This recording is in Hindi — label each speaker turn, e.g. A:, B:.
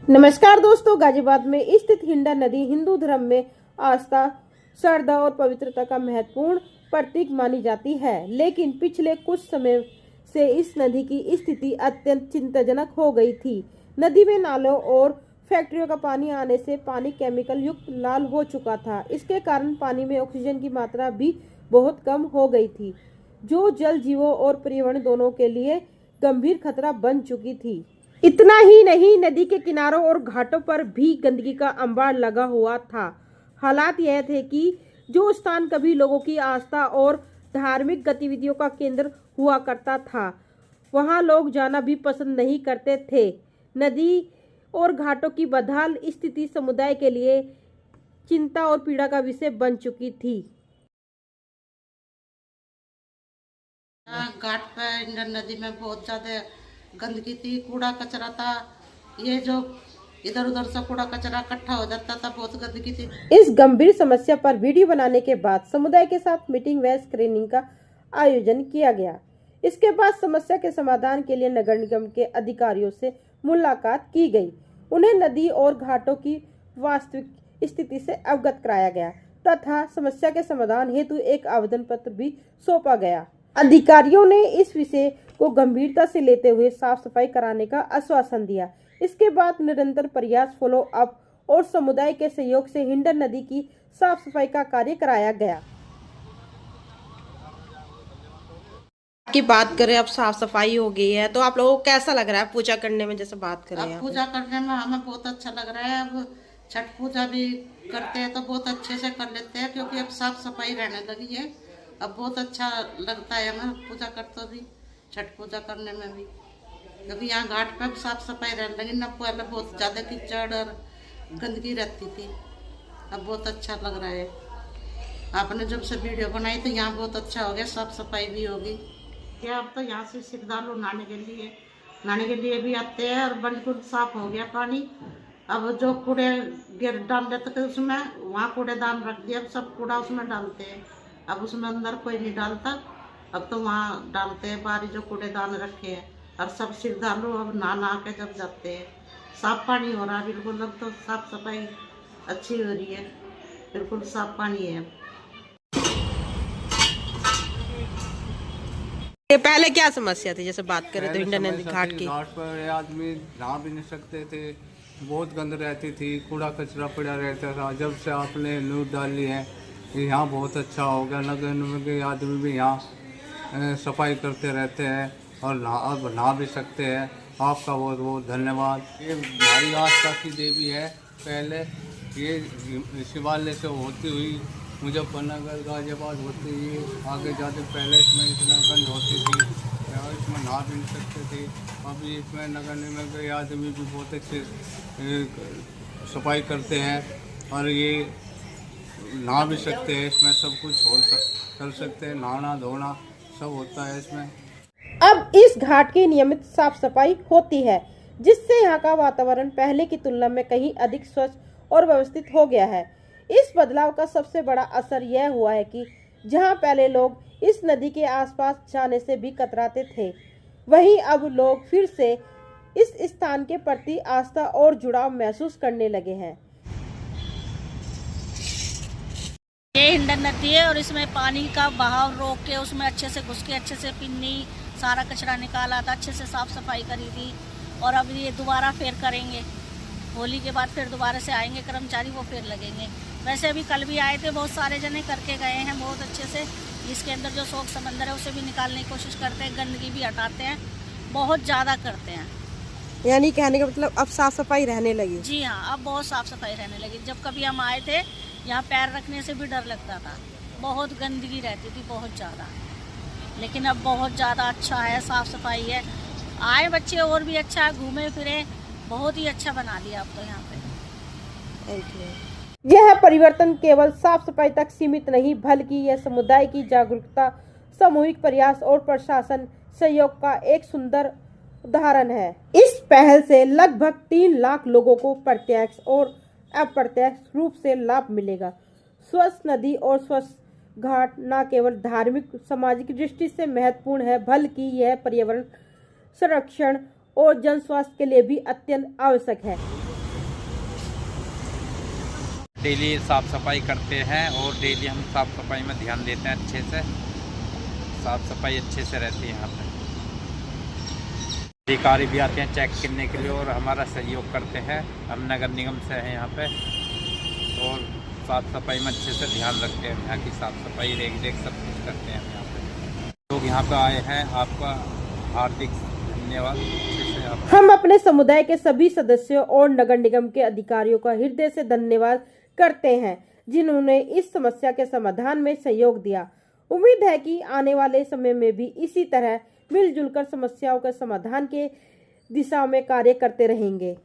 A: नमस्कार दोस्तों, गाजियाबाद में स्थित हिंडा नदी हिंदू धर्म में आस्था, श्रद्धा और पवित्रता का महत्वपूर्ण प्रतीक मानी जाती है। लेकिन पिछले कुछ समय से इस नदी की स्थिति अत्यंत चिंताजनक हो गई थी। नदी में नालों और फैक्ट्रियों का पानी आने से पानी केमिकल युक्त लाल हो चुका था। इसके कारण पानी में ऑक्सीजन की मात्रा भी बहुत कम हो गई थी, जो जल जीवों और पर्यावरण दोनों के लिए गंभीर खतरा बन चुकी थी। इतना ही नहीं, नदी के किनारों और घाटों पर भी गंदगी का अंबार लगा हुआ था। हालात यह थे कि जो स्थान कभी लोगों की आस्था और धार्मिक गतिविधियों का केंद्र हुआ करता था, वहां लोग जाना भी पसंद नहीं करते थे। नदी और घाटों की बदहाल स्थिति समुदाय के लिए चिंता और पीड़ा का विषय बन चुकी थी।
B: घाट पे इंडन नदी में बहुत ज़्यादा गंदगी थी, कूड़ा कचरा था। ये जो इधर उधर से कूड़ा कचरा इकट्ठा हो जाता था, बहुत गंदगी थी।
A: इस गंभीर समस्या पर वीडियो बनाने के बाद समुदाय के साथ मीटिंग व स्क्रीनिंग का आयोजन किया गया। इसके बाद समस्या के समाधान के लिए नगर निगम के अधिकारियों से मुलाकात की गई। उन्हें नदी और घाटों की वास्तविक स्थिति से अवगत कराया गया तथा समस्या के समाधान हेतु एक आवेदन पत्र भी सौंपा गया। अधिकारियों ने इस विषय को गंभीरता से लेते हुए साफ सफाई कराने का आश्वासन दिया। इसके बाद निरंतर प्रयास, फॉलो अप और समुदाय के सहयोग से हिंडन नदी की साफ सफाई का कार्य कराया गया।
C: की बात करें, अब साफ सफाई हो गई है तो आप लोगों को कैसा लग रहा है पूजा करने में? जैसे बात करें,
B: अब पूजा करने में हमें बहुत अच्छा लग रहा है। अब छठ पूजा भी करते हैं तो बहुत अच्छे से कर लेते हैं, क्योंकि अब साफ सफाई रहने लगी है। अब बहुत अच्छा लगता है हमें पूजा करते भी, छठ पूजा करने में भी, क्योंकि यहाँ घाट पर साफ सफाई रहने लगी। न पहले बहुत ज़्यादा कीचड़ और गंदगी रहती थी, अब बहुत अच्छा लग रहा है। आपने जब से वीडियो बनाई तो यहाँ बहुत अच्छा हो गया, साफ सफाई भी होगी। क्या अब तो यहाँ से श्रद्धालु नहाने के लिए भी आते हैं और बिल्कुल साफ हो गया पानी। अब जो कूड़े गिर डाल देते थे उसमें, वहाँ कूड़ेदान रख दिया, अब सब कूड़ा उसमें डालते हैं। अब उसमें अंदर कोई नहीं डालता, अब तो वहाँ डालते हैं बाहरी जो कूड़ेदान रखे हैं। और सब श्रद्धालु अब नहा के जब जाते हैं, साफ पानी हो रहा है बिल्कुल। अब तो साफ सफाई अच्छी हो रही है, बिल्कुल साफ पानी है।
C: ये पहले क्या समस्या थी? जैसे बात करें तो हिंडन नदी घाट की।
D: घाट पर आदमी नहा भी नहीं सकते थे, बहुत गंद रहती थी, कूड़ा कचरा पड़ा रहता था। जब से आपने न्यूज़ डाली है, यहाँ बहुत अच्छा हो गया। नगर निगम के आदमी भी यहाँ सफाई करते रहते हैं और अब नहा भी सकते हैं। आपका बहुत बहुत धन्यवाद। ये हमारी आस्था की देवी है। पहले ये शिवालय से होती हुई मुजफ्फरनगर गाजियाबाद होती हुई आगे जाते, पहले इसमें इतना गंद होती थी और इसमें नहा भी नहीं सकते थे। अभी इसमें नगर निगम के आदमी भी बहुत अच्छे सफाई करते हैं और ये नहा भी सकते हैं। इसमें सब कुछ कर सकते हैं, नहाना धोना सब होता है इसमें।
A: अब इस घाट की नियमित साफ सफाई होती है, जिससे यहाँ का वातावरण पहले की तुलना में कहीं अधिक स्वच्छ और व्यवस्थित हो गया है। इस बदलाव का सबसे बड़ा असर यह हुआ है कि जहाँ पहले लोग इस नदी के आसपास जाने से भी कतराते थे, वहीं अब लोग फिर से इस स्थान के प्रति आस्था और जुड़ाव महसूस करने लगे हैं।
E: ये हिंडन नदी है और इसमें पानी का बहाव रोक के उसमें अच्छे से घुस के अच्छे से पिन्नी सारा कचरा निकाला था, अच्छे से साफ सफाई करी थी। और अब ये दोबारा फिर करेंगे, होली के बाद फिर दोबारा से आएंगे कर्मचारी, वो फिर लगेंगे। वैसे अभी कल भी आए थे, बहुत सारे जने करके गए हैं बहुत अच्छे से। इसके अंदर जो शोक समंदर है उसे भी निकालने की कोशिश करते हैं, गंदगी भी हटाते हैं, बहुत ज़्यादा करते हैं।
C: यानी कहने का मतलब अब साफ सफाई रहने लगी?
E: जी हाँ, अब बहुत साफ सफाई रहने लगी। जब कभी हम आए थे, यहाँ पैर रखने से भी डर लगता था, बहुत गंदगी रहती थी, बहुत ज़्यादा। लेकिन अब बहुत ज़्यादा अच्छा है, साफ सफाई है। आए बच्चे और भी अच्छा घूमे फिरे, बहुत ही अच्छा बना दिया अब तो यहाँ पे।
A: यह परिवर्तन केवल साफ सफाई तक सीमित नहीं, बल्कि यह समुदाय की जागरूकता, सामूहिक प्रयास और प्रशासन सहयोग का एक सुंदर उदाहरण है। इस पहल से लगभग 3 लाख लोगों को प्रत्यक्ष और अप्रत्यक्ष रूप से लाभ मिलेगा। स्वच्छ नदी और स्वच्छ घाट न केवल धार्मिक सामाजिक दृष्टि से महत्वपूर्ण है, बल्कि यह पर्यावरण संरक्षण और जन स्वास्थ्य के लिए भी अत्यंत आवश्यक है।
F: डेली साफ़ सफाई करते हैं और डेली हम साफ़ सफाई में ध्यान देते हैं। अच्छे से साफ़ सफाई अच्छे से रहती है यहाँ पे। अधिकारी भी आते हैं चेक करने के लिए और हमारा सहयोग करते हैं। हम नगर निगम से हैं यहाँ पे और साफ़ सफाई में अच्छे से ध्यान रखते हैं। यहाँ की साफ़ सफाई रेख सब कुछ करते हैं हम यहाँ पे। लोग यहाँ पे आए हैं, आपका हार्दिक धन्यवाद।
A: हम अपने समुदाय के सभी सदस्यों और नगर निगम के अधिकारियों का हृदय से धन्यवाद करते हैं जिन्होंने इस समस्या के समाधान में सहयोग दिया। उम्मीद है कि आने वाले समय में भी इसी तरह मिलजुल कर समस्याओं के समाधान के दिशा में कार्य करते रहेंगे।